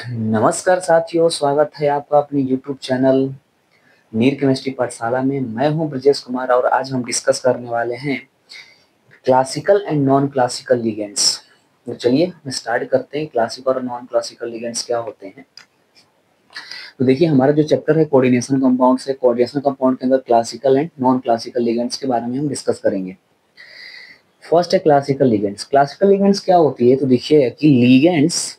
नमस्कार साथियों, स्वागत है आपका अपने YouTube चैनल नीर केमिस्ट्री पाठशाला में। मैं हूं ब्रजेश कुमार और आज हम डिस्कस करने वाले हैं classical and non classical ligands. तो चलिए हम स्टार्ट करते हैं। क्लासिकल और नॉन क्लासिकल लिगेंड्स क्या होते हैं। तो देखिए, हमारा जो चैप्टर है कोऑर्डिनेशन कंपाउंड से, कोऑर्डिनेशन कंपाउंड के अंदर classical and non classical ligands के बारे में हम डिस्कस करेंगे। फर्स्ट है क्लासिकल लिगेंड्स। क्लासिकल लिगेंड्स क्या होती है, तो देखिए कि ligands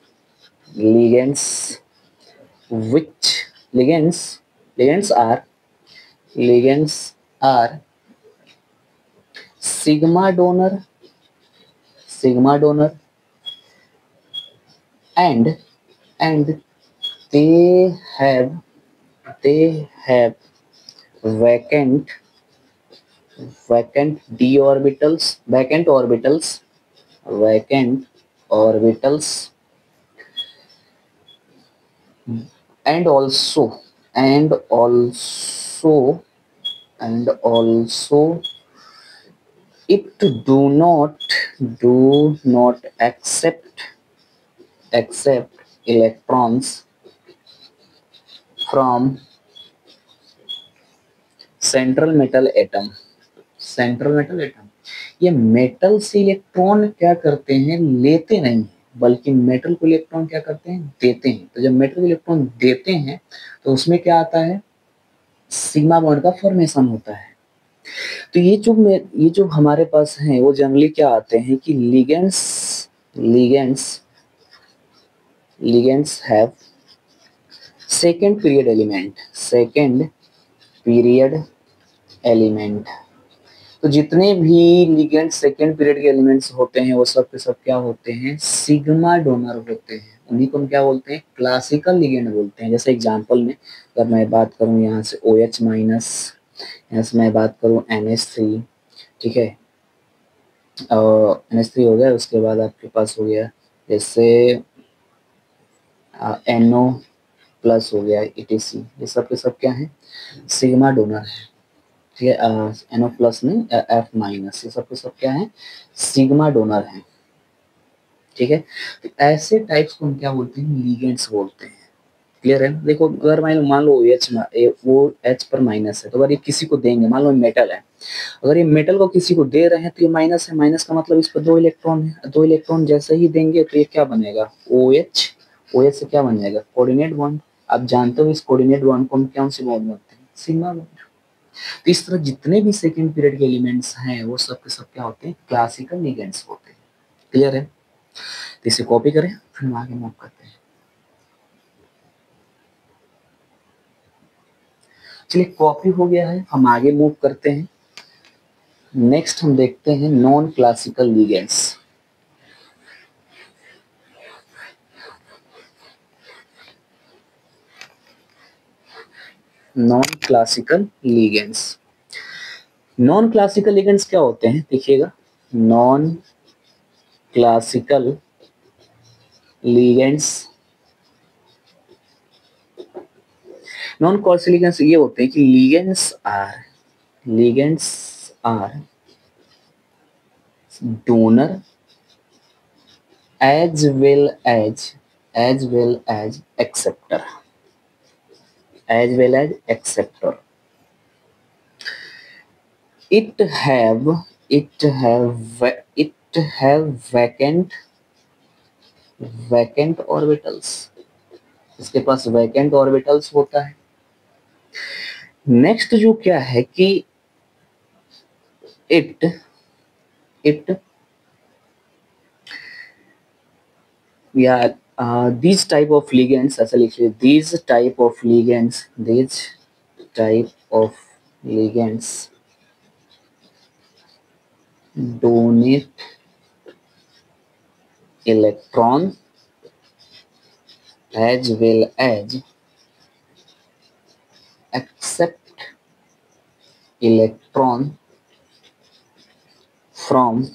which ligands are sigma donor and they have vacant orbitals and also it do not accept electrons from central metal atom. ये मेटल से इलेक्ट्रॉन क्या करते हैं, लेते नहीं हैं, बल्कि मेटल को इलेक्ट्रॉन क्या करते हैं, देते हैं। तो जब मेटल को इलेक्ट्रॉन देते हैं तो उसमें क्या आता है, सिग्मा बॉन्ड का फॉर्मेशन होता है। तो ये जो हमारे पास है वो जनरली क्या आते हैं कि ligands have second period element. तो जितने भी लिगेंड सेकेंड पीरियड के एलिमेंट्स होते हैं वो सब के सब क्या होते हैं, सिग्मा डोनर होते हैं। उन्हीं को हम क्या बोलते हैं, क्लासिकल लिगेंड बोलते हैं। जैसे एग्जांपल में अगर मैं बात करूं यहाँ से OH माइनस, यहाँ से मैं बात करूं NH3, ठीक है, NH3 हो गया। उसके बाद आपके पास हो गया जैसे NO प्लस हो गया, ETC। ये सब के सब क्या है, सिग्मा डोनर है, ठीक है। NO प्लस में F माइनस, ये सब के सब क्या है, सिग्मा डोनर है, ठीक है। तो ऐसे टाइप्स को हम क्या बोलते हैं, लिगेंड्स बोलते हैं। क्लियर है। देखो, अगर मान लो वो H पर माइनस है, तो अगर ये किसी को देंगे, मान लो मेटल है, अगर ये मेटल को किसी को दे रहे हैं तो ये माइनस है। माइनस का मतलब इस पर 2 इलेक्ट्रॉन है। 2 इलेक्ट्रॉन जैसे ही देंगे तो ये क्या बनेगा, OH से क्या बन जाएगा, कोऑर्डिनेट बॉन्ड। आप जानते हो इस कोऑर्डिनेट बॉन्ड को हम कौन सी बॉन्ड बोलते हैं, सिग्मा बॉन्ड। तो इस तरह जितने भी सेकंड पीरियड के एलिमेंट्स हैं वो सब के सब क्या होते हैं, क्लासिकल लिगेंड्स होते हैं। क्लियर है। तो इसे कॉपी करें, फिर हम आगे मूव करते हैं। चलिए, कॉपी हो गया है, हम आगे मूव करते हैं। नेक्स्ट हम देखते हैं non classical ligands. Non classical ligands क्या होते हैं, देखिएगा। नॉन क्लासिकल लिगेंड्स ये होते हैं कि ligands are donor as well as acceptor, it have vacant orbitals। इसके पास वैकेंट ऑर्बिटल्स होता है। नेक्स्ट जो क्या है कि इट या these type of ligands, ऐसा लिखिए, these type of ligands donate electron as well as accept electron from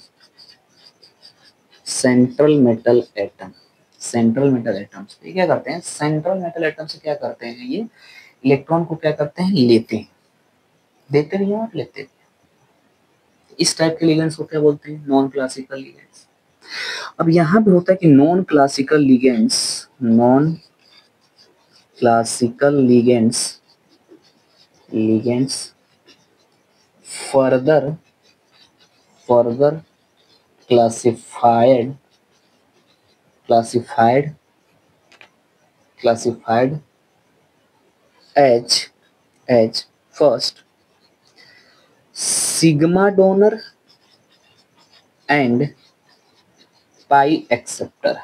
central metal atoms. ये क्या करते हैं, सेंट्रल मेटल एटम से क्या करते हैं, ये इलेक्ट्रॉन को क्या करते हैं, लेते हैं। देते भी हैं और लेते भी हैं। इस टाइप के लिगेंड्स को क्या बोलते हैं, नॉन क्लासिकल लिगेंड्स। अब यहाँ पे होता है कि non classical ligands classical ligands further classified as first sigma donor and pi acceptor,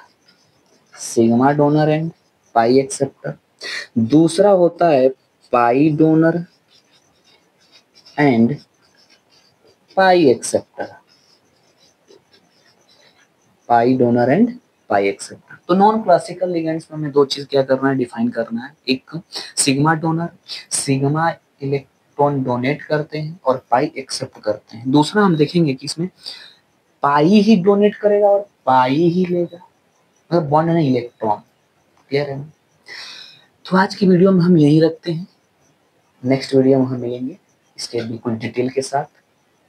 sigma donor and pi acceptor. दूसरा होता है pi donor and pi acceptor, pi donor and pi acceptor. तो नॉन क्लासिकल लिगेंड्स में हमें दो चीज क्या करना है, डिफाइन करना है। एक sigma donor, sigma electron donate करते हैं और पाई एक्सेप्ट करते हैं। दूसरा हम देखेंगे कि इसमें पाई ही डोनेट करेगा और पाई ही लेगा, मतलब बॉन्ड नहीं इलेक्ट्रॉन। क्लियर है? तो आज की वीडियो में हम यही रखते हैं, नेक्स्ट वीडियो में हम मिलेंगे इसके बिल्कुल डिटेल के साथ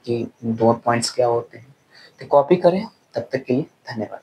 कि दो पॉइंट्स क्या होते हैं। तो कॉपी करें, तब तक के लिए धन्यवाद।